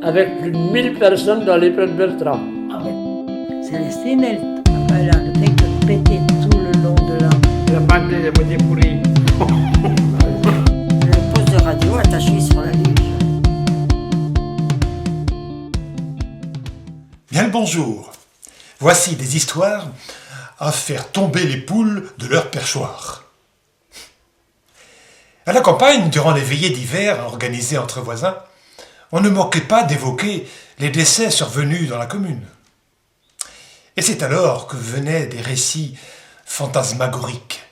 avec plus de 1000 personnes dans les Plaines de Bertrand. Ah ouais. Célestine, elle a fait que péter tout le long de la... La banque est à moitié pourrie. Le poste de radio attaché sur la luge. Bien le bonjour. Voici des histoires à faire tomber les poules de leur perchoir. À la campagne, durant les veillées d'hiver organisées entre voisins, on ne manquait pas d'évoquer les décès survenus dans la commune. Et c'est alors que venaient des récits fantasmagoriques.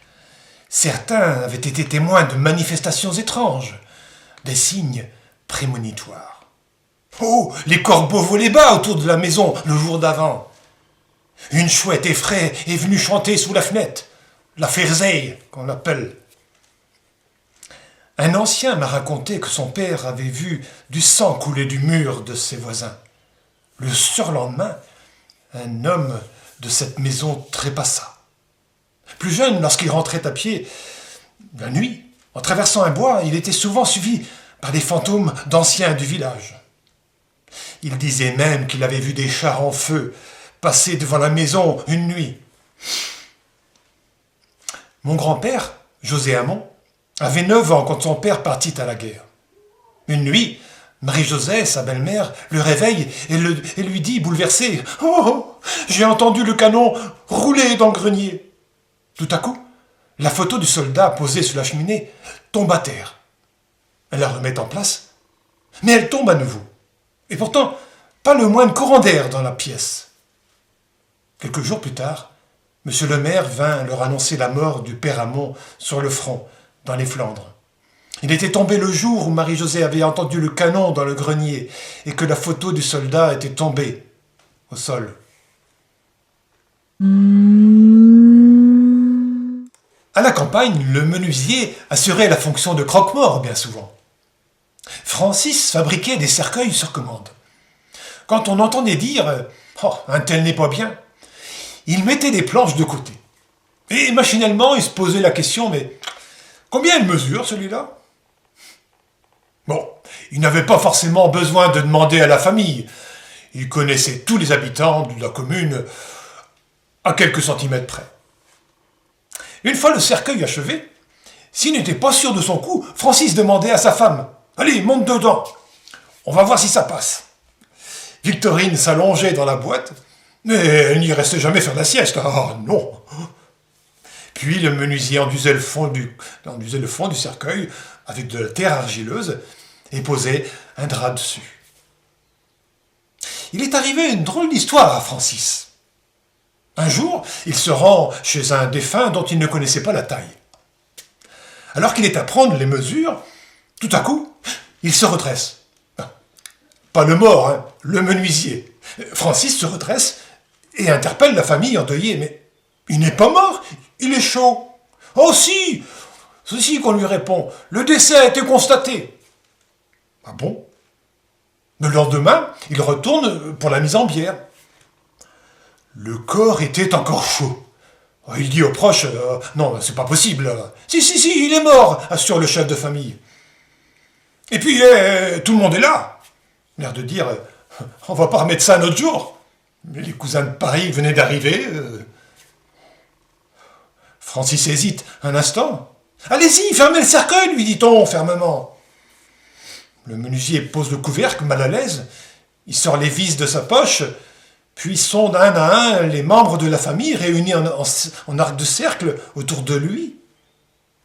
Certains avaient été témoins de manifestations étranges, des signes prémonitoires. Oh, les corbeaux volaient bas autour de la maison le jour d'avant. Une chouette effraie est venue chanter sous la fenêtre, la ferzeille qu'on l'appelle. Un ancien m'a raconté que son père avait vu du sang couler du mur de ses voisins. Le surlendemain, un homme de cette maison trépassa. Plus jeune, lorsqu'il rentrait à pied, la nuit, en traversant un bois, il était souvent suivi par des fantômes d'anciens du village. Il disait même qu'il avait vu des chars en feu passer devant la maison une nuit. Mon grand-père, José Hamon, avait 9 ans quand son père partit à la guerre. Une nuit, Marie-Josée, sa belle-mère, le réveille et lui dit, bouleversée, « Oh, j'ai entendu le canon rouler dans le grenier !» Tout à coup, la photo du soldat posée sur la cheminée tombe à terre. Elle la remet en place, mais elle tombe à nouveau. Et pourtant, pas le moindre courant d'air dans la pièce. Quelques jours plus tard, M. le maire vint leur annoncer la mort du père Hamon sur le front, dans les Flandres. Il était tombé le jour où Marie-Josée avait entendu le canon dans le grenier et que la photo du soldat était tombée au sol. À la campagne, le menuisier assurait la fonction de croque-mort bien souvent. Francis fabriquait des cercueils sur commande. Quand on entendait dire « Oh, un tel n'est pas bien », il mettait des planches de côté. Et machinalement, il se posait la question « Mais combien il mesure celui-là » Bon, il n'avait pas forcément besoin de demander à la famille. Il connaissait tous les habitants de la commune à quelques centimètres près. Une fois le cercueil achevé, s'il n'était pas sûr de son coup, Francis demandait à sa femme « Allez, monte dedans, on va voir si ça passe ». Victorine s'allongeait dans la boîte, mais elle n'y restait jamais faire la sieste. Ah non. Puis le menuisier endusait le fond du cercueil avec de la terre argileuse et posait un drap dessus. Il est arrivé une drôle d'histoire à Francis. Un jour, il se rend chez un défunt dont il ne connaissait pas la taille. Alors qu'il est à prendre les mesures, tout à coup, il se redresse. Pas le mort, hein, le menuisier. Francis se redresse et interpelle la famille endeuillée. Mais il n'est pas mort, il est chaud. Oh si, ceci qu'on lui répond, le décès a été constaté. Ah bon? Le lendemain, il retourne pour la mise en bière. Le corps était encore chaud. Il dit aux proches, non, c'est pas possible. Si, il est mort, assure le chef de famille. Et puis, tout le monde est là. L'air de dire, on va pas remettre ça un autre jour. Mais les cousins de Paris venaient d'arriver. Francis hésite un instant. Allez-y, fermez le cercueil, lui dit-on fermement. Le menuisier pose le couvercle, mal à l'aise. Il sort les vis de sa poche, puis sonde un à un les membres de la famille réunis en arc de cercle autour de lui.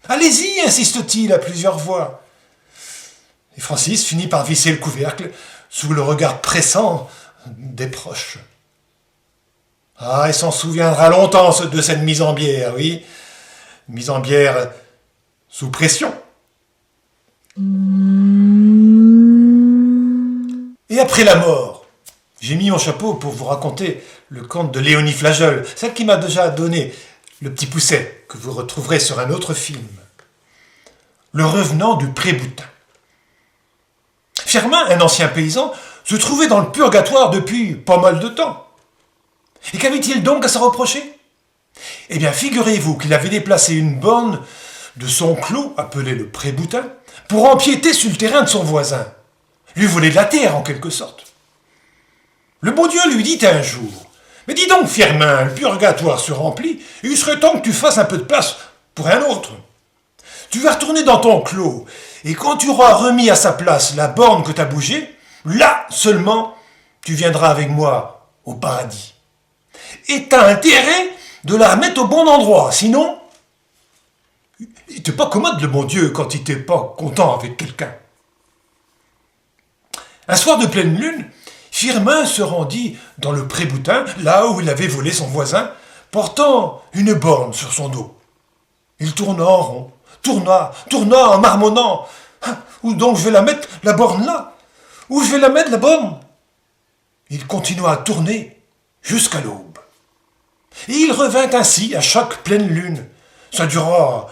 Allez-y, insiste-t-il à plusieurs voix. Et Francis finit par visser le couvercle sous le regard pressant des proches. Ah, il s'en souviendra longtemps de cette mise en bière, oui. Mise en bière sous pression. Et après la mort, j'ai mis mon chapeau pour vous raconter le conte de Léonie Flageol, celle qui m'a déjà donné le petit pousset que vous retrouverez sur un autre film. Le revenant du Préboutin. Firmin, un ancien paysan, se trouvait dans le purgatoire depuis pas mal de temps. Et qu'avait-il donc à se reprocher? Eh bien, figurez-vous qu'il avait déplacé une borne de son clos, appelé le Préboutin, pour empiéter sur le terrain de son voisin. lui voler de la terre en quelque sorte. Le bon Dieu lui dit un jour, « Mais dis donc, Firmin, le purgatoire se remplit, et il serait temps que tu fasses un peu de place pour un autre. Tu vas retourner dans ton clos, et quand tu auras remis à sa place la borne que tu as bougée, là seulement, tu viendras avec moi au paradis. Et tu as intérêt de la remettre au bon endroit, sinon, il n'était pas commode le bon Dieu quand il n'était pas content avec quelqu'un. » Un soir de pleine lune, Firmin se rendit dans le pré-boutin, là où il avait volé son voisin, portant une borne sur son dos. Il tourna en rond, tourna en marmonnant. « Où donc je vais la mettre, la borne là? Où je vais la mettre, la borne ?» Il continua à tourner jusqu'à l'aube. Et il revint ainsi à chaque pleine lune. Ça dura,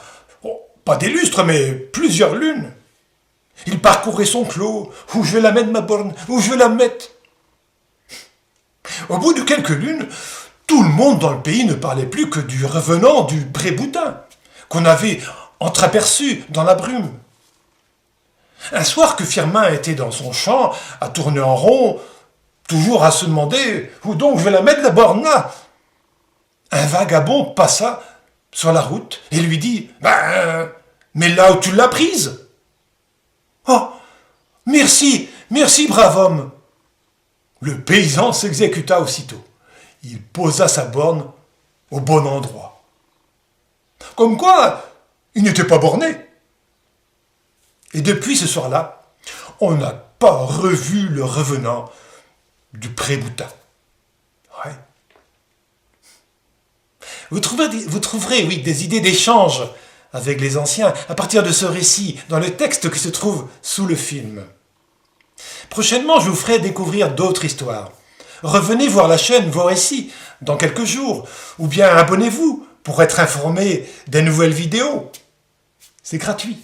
pas des lustres, mais plusieurs lunes. Il parcourait son clos. Où je vais la mettre, ma borne? Où je vais la mettre? Au bout de quelques lunes, tout le monde dans le pays ne parlait plus que du revenant du pré-boutin, qu'on avait entreaperçu dans la brume. Un soir que Firmin était dans son champ, à tourner en rond, toujours à se demander « Où donc je vais la mettre, la borne là ?» Un vagabond passa sur la route et lui dit « mais là où tu l'as prise !»« Oh, merci, brave homme !» Le paysan s'exécuta aussitôt. Il posa sa borne au bon endroit. Comme quoi, il n'était pas borné. Et depuis ce soir-là, on n'a pas revu le revenant du pré-boutin. Ouais. Vous trouverez, oui, des idées d'échange avec les anciens à partir de ce récit dans le texte qui se trouve sous le film. Prochainement, je vous ferai découvrir d'autres histoires. Revenez voir la chaîne Vos Récits dans quelques jours, ou bien abonnez-vous pour être informé des nouvelles vidéos. C'est gratuit.